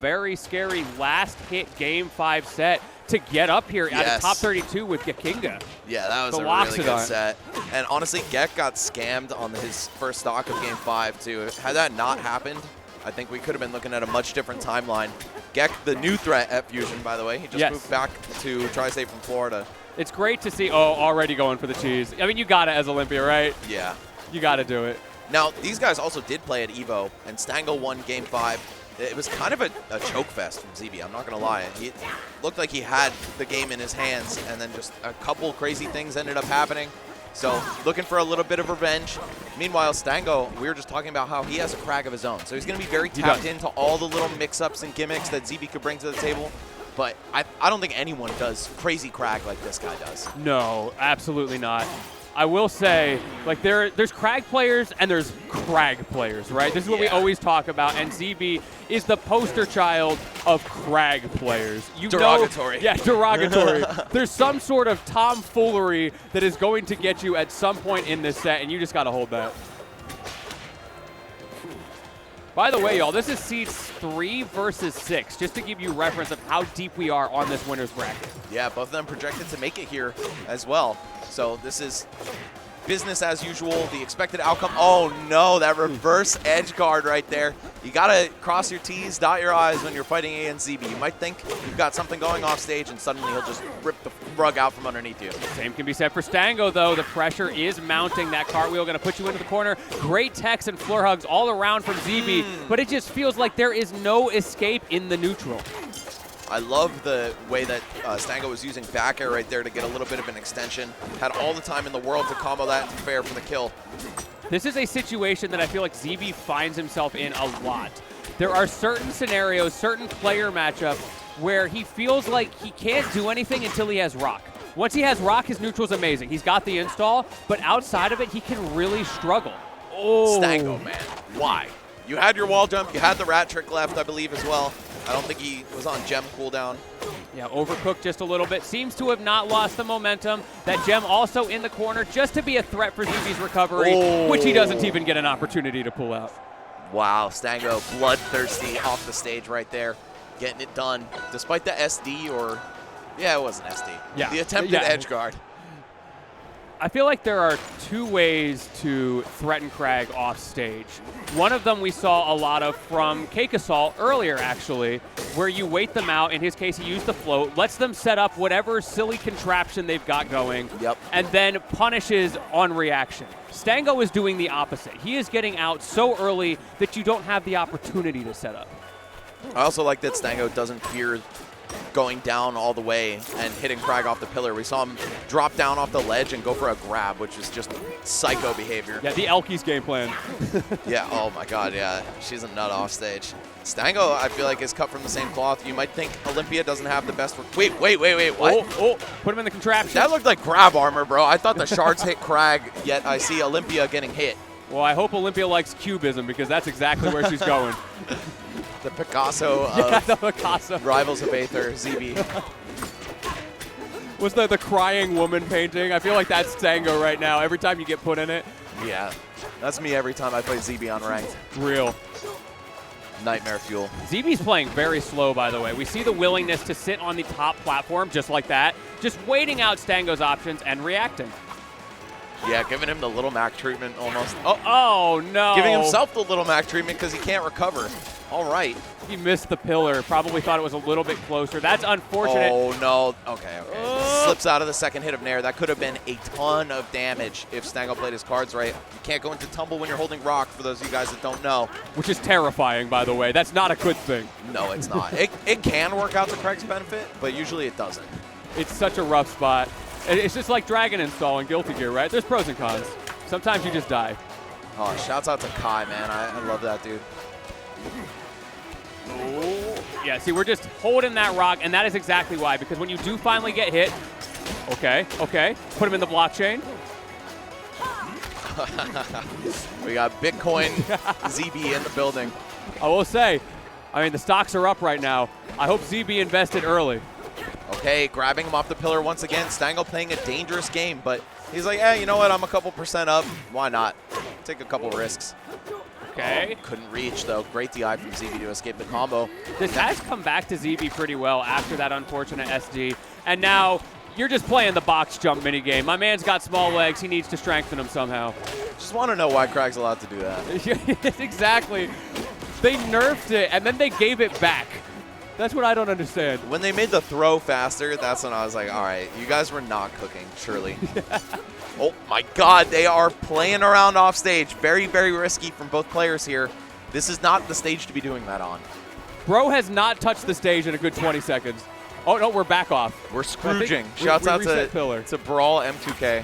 very scary last hit game 5 set to get up here at a top 32 with Yakinga. Yeah, that was a really good set. And honestly, Gek got scammed on his first stock of game 5 too. Had that not happened, I think we could have been looking at a much different timeline. Gek, the new threat at Fusion, by the way. He just moved back to Tri-State from Florida. It's great to see, already going for the cheese. I mean, you got it as Olympia, right? Yeah. You got to do it. Now, these guys also did play at EVO, and Stango won game 5. It was kind of a choke fest from Zeebee, I'm not going to lie. He looked like he had the game in his hands, and then just a couple crazy things ended up happening. So looking for a little bit of revenge. Meanwhile, Stango, we were just talking about how he has a Kragg of his own. So he's going to be very tapped into all the little mix-ups and gimmicks that Zeebee could bring to the table. But I don't think anyone does crazy Kragg like this guy does. No, absolutely not. I will say, like, there's Kragg players and there's Kragg players, right? This is what we always talk about, and Zeebee is the poster child of Kragg players. Derogatory. Derogatory. There's some sort of tomfoolery that is going to get you at some point in this set, and you just got to hold that. By the way, y'all, this is seeds 3 versus 6, just to give you reference of how deep we are on this winner's bracket. Yeah, both of them projected to make it here as well. So this is business as usual, the expected outcome. Oh no, that reverse edge guard right there. You gotta cross your T's, dot your I's when you're fighting against Zeebee. You might think you've got something going off stage and suddenly he'll just rip the rug out from underneath you. Same can be said for Stango though. The pressure is mounting. That cartwheel gonna put you into the corner. Great techs and floor hugs all around from Zeebee, but it just feels like there is no escape in the neutral. I love the way that Stango was using back air right there to get a little bit of an extension. Had all the time in the world to combo that and fair for the kill. This is a situation that I feel like Zeebee finds himself in a lot. There are certain scenarios, certain player matchups where he feels like he can't do anything until he has rock. Once he has rock, his neutral's amazing. He's got the install, but outside of it, he can really struggle. Oh, Stango, man, why? You had your wall jump, you had the rat trick left, I believe, as well. I don't think he was on gem cooldown. Yeah, overcooked just a little bit. Seems to have not lost the momentum. That gem also in the corner just to be a threat for Zeebee's recovery, which he doesn't even get an opportunity to pull out. Wow, Stango bloodthirsty off the stage right there, getting it done. Despite the SD or, yeah, it was an SD. Yeah. The attempted edge guard. I feel like there are 2 ways to threaten Kragg off stage. One of them we saw a lot of from Cake Assault earlier, actually, where you wait them out. In his case, he used the float, lets them set up whatever silly contraption they've got going, and then punishes on reaction. Stango is doing the opposite. He is getting out so early that you don't have the opportunity to set up. I also like that Stango doesn't fear going down all the way and hitting Kragg off the pillar. We saw him drop down off the ledge and go for a grab, which is just psycho behavior. Yeah, the Elkies game plan. Yeah, oh my god, yeah. She's a nut off stage. Stango, I feel like, is cut from the same cloth. You might think Olympia doesn't have the best... Wait, what? Oh, put him in the contraption. That looked like grab armor, bro. I thought the shards hit Kragg, yet I see Olympia getting hit. Well, I hope Olympia likes cubism because that's exactly where she's going. The Picasso of the Picasso. Rivals of Aether, Zeebee. Was the crying woman painting? I feel like that's Stango right now. Every time you get put in it. Yeah, that's me every time I play Zeebee on ranked. Real. Nightmare fuel. Zeebee's playing very slow, by the way. We see the willingness to sit on the top platform just like that, just waiting out Stango's options and reacting. Yeah, giving him the Little Mac treatment almost. Oh no. Giving himself the Little Mac treatment because he can't recover. All right. He missed the pillar. Probably thought it was a little bit closer. That's unfortunate. Oh, no. Okay. Slips out of the second hit of Nair. That could have been a ton of damage if Stango played his cards right. You can't go into tumble when you're holding rock, for those of you guys that don't know. Which is terrifying, by the way. That's not a good thing. No, it's not. It can work out to Craig's benefit, but usually it doesn't. It's such a rough spot. It's just like Dragon Install in Guilty Gear, right? There's pros and cons. Sometimes you just die. Oh, shouts out to Kai, man. I love that dude. Yeah, see, we're just holding that rock, and that is exactly why. Because when you do finally get hit, okay, put him in the blockchain. We got Bitcoin Zeebee in the building. I will say, I mean, the stocks are up right now. I hope Zeebee invested early. Okay, grabbing him off the pillar once again. Stango playing a dangerous game, but he's like, you know what? I'm a couple % up. Why not? Take a couple risks. Okay. Oh, couldn't reach, though. Great DI from Zeebee to escape the combo. This has come back to Zeebee pretty well after that unfortunate SD. And now you're just playing the box jump minigame. My man's got small legs. He needs to strengthen them somehow. Just want to know why Kragg's allowed to do that. Exactly. They nerfed it, and then they gave it back. That's what I don't understand. When they made the throw faster, that's when I was like, all right, you guys were not cooking, surely. Oh, my God. They are playing around off stage. Very, very risky from both players here. This is not the stage to be doing that on. Bro has not touched the stage in a good 20 seconds. Oh, no, we're back off. We're Scrooging. Shouts out to Brawl M2K.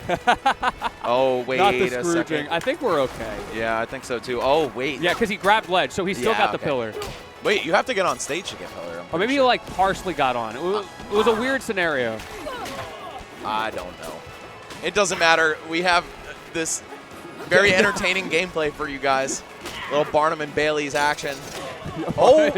Oh, wait not the a Scrooging. second. I think we're okay. Yeah, I think so, too. Oh, wait. Yeah, because he grabbed ledge, so he's still got the pillar. Wait, you have to get on stage to get pillar. Or maybe he, like, partially got on. It was a weird scenario. I don't know. It doesn't matter. We have this very entertaining gameplay for you guys. Little Barnum and Bailey's action. Oh,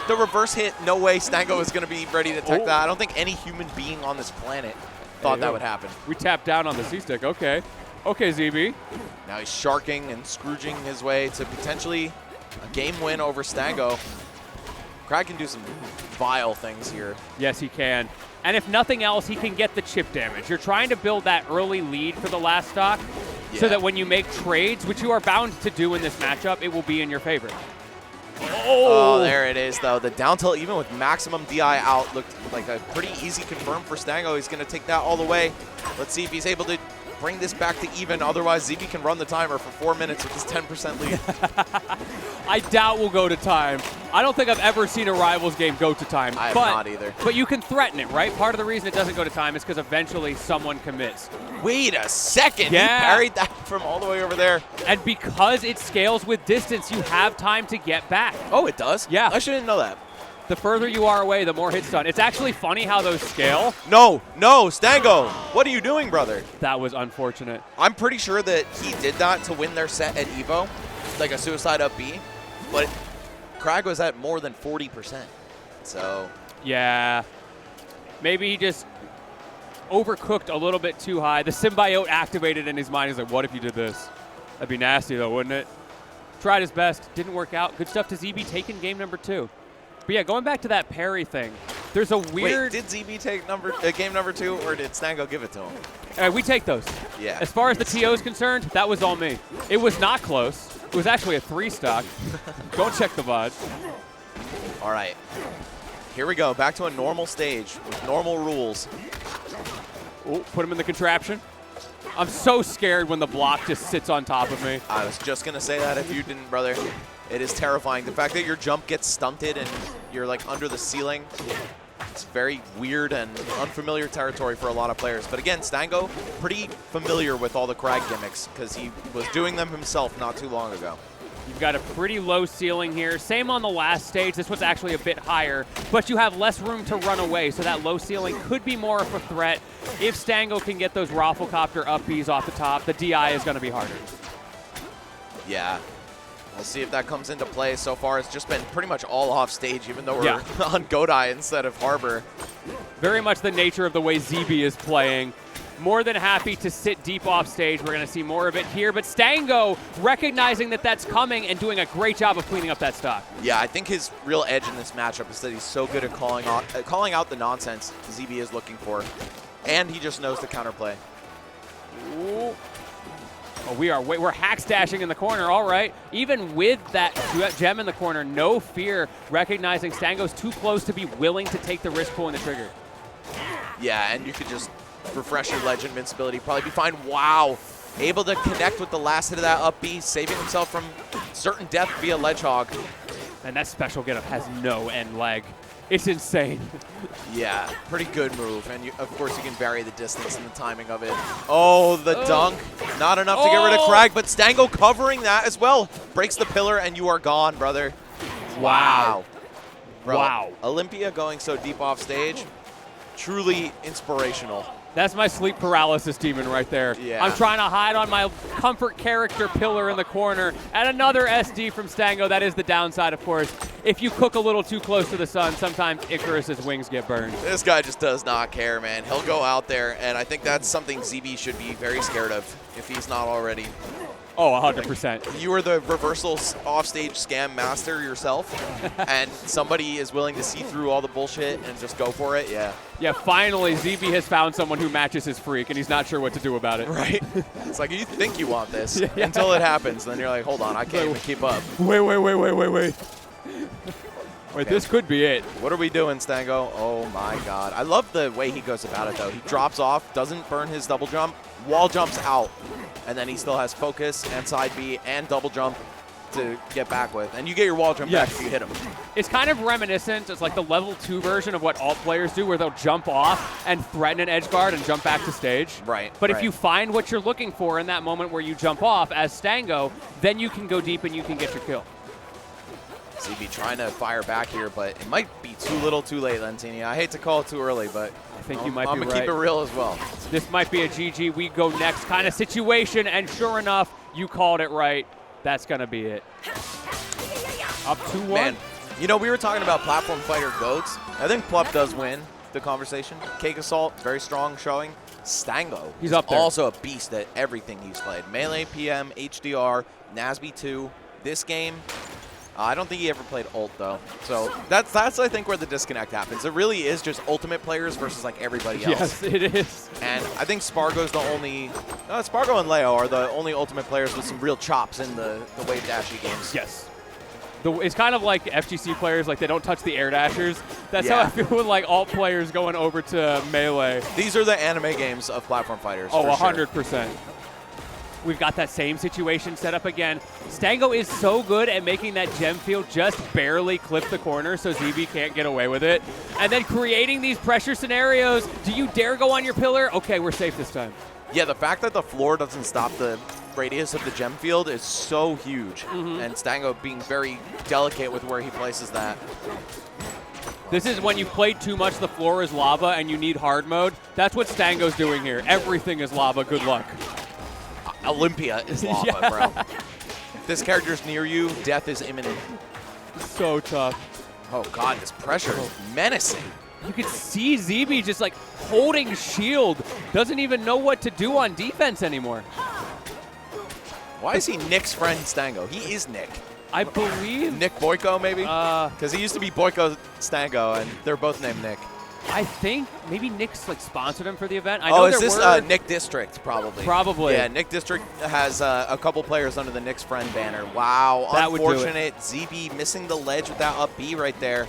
the reverse hit. No way Stango is going to be ready to detect that. I don't think any human being on this planet thought that would happen. We tapped down on the C-stick. Okay. Okay, Zeebee. Now he's sharking and Scrooging his way to potentially a game win over Stango. Kragg can do some vile things here. Yes, he can. And if nothing else, he can get the chip damage. You're trying to build that early lead for the last stock so that when you make trades, which you are bound to do in this matchup, it will be in your favor. Oh, there it is, though. The down tilt, even with maximum DI out, looked like a pretty easy confirm for Stango. He's going to take that all the way. Let's see if he's able to bring this back to even. Otherwise, Zeebee can run the timer for 4 minutes with his 10% lead. I doubt we'll go to time. I don't think I've ever seen a Rivals game go to time. I have not either. But you can threaten it, right? Part of the reason it doesn't go to time is because eventually someone commits. Wait a second. Yeah. He parried that from all the way over there. And because it scales with distance, you have time to get back. Oh, it does? Yeah. I shouldn't know that. The further you are away, the more hits done. It's actually funny how those scale. No, Stango. What are you doing, brother? That was unfortunate. I'm pretty sure that he did that to win their set at EVO, like a suicide up B, but Kragg was at more than 40%. So. Yeah. Maybe he just overcooked a little bit too high. The symbiote activated in his mind. He's like, what if you did this? That'd be nasty, though, wouldn't it? Tried his best. Didn't work out. Good stuff to Zeebee taking game number 2. But yeah, going back to that parry thing, there's a weird... Wait, did Zeebee take game number 2, or did Stango give it to him? We take those. Yeah. As far as the TO is concerned, that was all me. It was not close. It was actually a 3-stock. Go check the VOD. All right. Here we go. Back to a normal stage with normal rules. Ooh, put him in the contraption. I'm so scared when the block just sits on top of me. I was just going to say that if you didn't, brother. It is terrifying. The fact that your jump gets stunted and you're like under the ceiling, it's very weird and unfamiliar territory for a lot of players. But again, Stango, pretty familiar with all the Kragg gimmicks because he was doing them himself not too long ago. You've got a pretty low ceiling here. Same on the last stage. This was actually a bit higher, but you have less room to run away, so that low ceiling could be more of a threat. If Stango can get those Rafflecopter up Bs off the top, the DI is going to be harder. Yeah. We'll see if that comes into play. So far, it's just been pretty much all off stage, even though we're on Godai instead of Harbor. Very much the nature of the way Zeebee is playing. More than happy to sit deep off stage. We're going to see more of it here. But Stango recognizing that that's coming and doing a great job of cleaning up that stock. Yeah, I think his real edge in this matchup is that he's so good at calling out the nonsense Zeebee is looking for. And he just knows the counterplay. Ooh. Oh, we're hack stashing in the corner, all right. Even with that gem in the corner, no fear, recognizing Stango's too close to be willing to take the risk pulling the trigger. Yeah, and you could just refresh your ledge invincibility, probably be fine. Wow, able to connect with the last hit of that up B, saving himself from certain death via ledge hog. And that special getup has no end leg. It's insane. Yeah, pretty good move. And of course you can vary the distance and the timing of it. Oh, the dunk. Not enough to get rid of Kragg, but Stango covering that as well. Breaks the pillar and you are gone, brother. Wow. Bro, wow. Olympia going so deep off stage, truly inspirational. That's my sleep paralysis demon right there. Yeah. I'm trying to hide on my comfort character pillar in the corner. And another SD from Stango. That is the downside, of course. If you cook a little too close to the sun, sometimes Icarus's wings get burned. This guy just does not care, man. He'll go out there, and I think that's something Zeebee should be very scared of, if he's not already. Oh, 100%. You are the reversal offstage scam master yourself, and somebody is willing to see through all the bullshit and just go for it. Yeah. Yeah, finally, Zeebee has found someone who matches his freak, and he's not sure what to do about it. Right. It's like, you think you want this Yeah. until it happens. Then you're like, hold on, I can't even keep up. Wait, this could be it. What are we doing, Stango? Oh, my God. I love the way he goes about it, though. He drops off, doesn't burn his double jump, wall jumps out, and then he still has focus and side B and double jump to get back with. And you get your wall jump back if you hit him. It's kind of reminiscent. It's like the level 2 version of what alt players do, where they'll jump off and threaten an edge guard and jump back to stage. Right. But if you find what you're looking for in that moment where you jump off as Stango, then you can go deep and you can get your kill. Zeebee trying to fire back here, but it might be too little too late, Lentini. I hate to call it too early, but I think you might be I'm right. going to keep it real as well. This might be a GG, we go next kind of situation, and sure enough, you called it right. That's going to be it. Up 2-1. Man, you know, we were talking about platform fighter GOATs. I think Plup does win the conversation. Cake Assault, very strong showing. Stango, he's up there. Also a beast at everything he's played. Melee, PM, HDR, NASB 2. This game, I don't think he ever played ult, though. So that's I think, where the disconnect happens. It really is just ultimate players versus, like, everybody else. Yes, it is. And I think Spargo's the only Spargo and Leo are the only ultimate players with some real chops in the wave dashy games. Yes. It's kind of like FGC players, like they don't touch the air dashers. That's how I feel with like alt players going over to Melee. These are the anime games of platform fighters. Oh, 100%. We've got that same situation set up again. Stango is so good at making that gem field just barely clip the corner so Zeebee can't get away with it. And then creating these pressure scenarios. Do you dare go on your pillar? Okay, we're safe this time. Yeah, the fact that the floor doesn't stop the radius of the gem field is so huge. And Stango being very delicate with where he places that. This is when you've played too much, the floor is lava, and you need hard mode. That's what Stango's doing here. Everything is lava. Good luck. Olympia is lava, bro. If this character's near you, death is imminent. So tough. Oh, God, this pressure is menacing. You can see Zeebee just like holding shield. Doesn't even know what to do on defense anymore. Why is he Nick's friend, Stango? He is Nick. I believe. Nick Boyko, maybe? Because he used to be Boyko Stango, and they're both named Nick. I think maybe Nick's like sponsored him for the event. Is this Nick District, probably? Probably. Yeah, Nick District has a couple players under the Nick's friend banner. Wow, that unfortunate. Zeebee missing the ledge with that up B right there.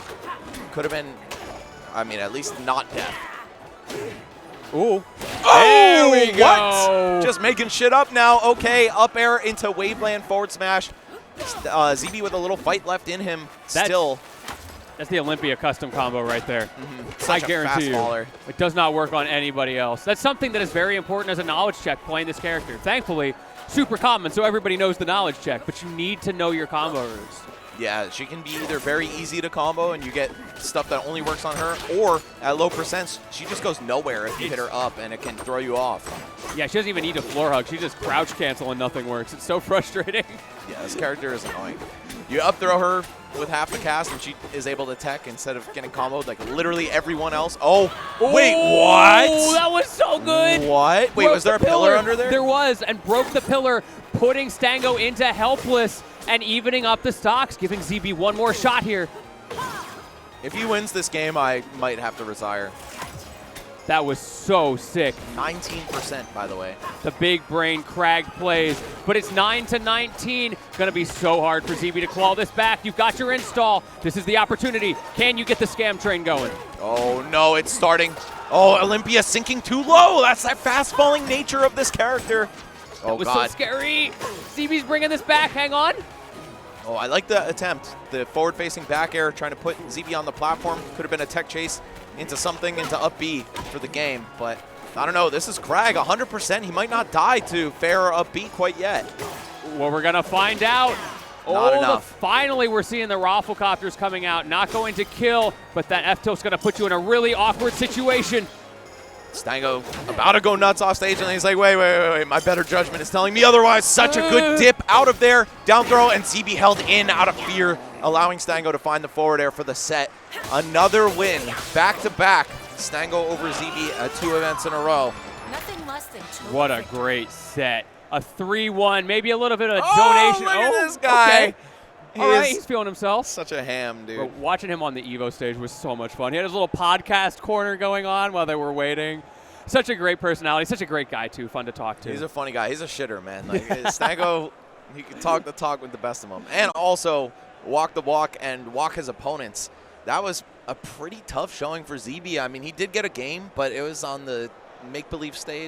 Could have been, I mean, at least not death. Ooh. Oh, there we go. What? Just making shit up now. Okay, up air into Waveland forward smash. Zeebee with a little fight left in him still. That's the Olympia custom combo right there. I guarantee you. Faller. It does not work on anybody else. That's something that is very important as a knowledge check playing this character. Thankfully, super common, so everybody knows the knowledge check, but you need to know your combo rules. Yeah, she can be either very easy to combo and you get stuff that only works on her, or at low percents, she just goes nowhere if you hit her up and it can throw you off. Yeah, she doesn't even need a floor hug. She just crouch cancel and nothing works. It's so frustrating. Yeah, this character is annoying. You up throw her with half the cast and she is able to tech instead of getting comboed like literally everyone else. Oh, wait, what? Oh, that was so good. What? Wait, was there a pillar under there? There was, and broke the pillar, putting Stango into helpless and evening up the stocks, giving Zeebee one more shot here. If he wins this game, I might have to retire. That was so sick. 19%, by the way. The big brain Kragg plays, but it's 9-19. Going to be so hard for Zeebee to claw this back. You've got your install. This is the opportunity. Can you get the scam train going? Oh, no, it's starting. Oh, Olympia sinking too low. That's that fast-falling nature of this character. That was so scary. Zeebee's bringing this back. Hang on. Oh, I like the attempt. The forward-facing back air, trying to put Zeebee on the platform. Could have been a tech chase into something, into up B for the game. But I don't know. This is Kragg, 100%. He might not die to fair or up B quite yet. Well, we're going to find out. Not enough. Finally, we're seeing the Rafflecopters coming out. Not going to kill, but that F-tilt's going to put you in a really awkward situation. Stango about to go nuts off stage, and he's like, wait. My better judgment is telling me otherwise. Such a good dip out of there. Down throw, and Zeebee held in out of fear, allowing Stango to find the forward air for the set. Another win, back-to-back. Stango over Zeebee at 2 events in a row. Nothing less than what a great set. a 3-1, maybe a little bit of a Oh, donation. look at this guy. Okay. All right, he's feeling himself. Such a ham, dude. But watching him on the Evo stage was so much fun. He had his little podcast corner going on while they were waiting. Such a great personality. Such a great guy, too. Fun to talk to. He's a funny guy. He's a shitter, man. Like, Stango, he can talk the talk with the best of them. And also walk the walk and walk his opponents. That was a pretty tough showing for Zeebee. I mean, he did get a game, but it was on the make-believe stage.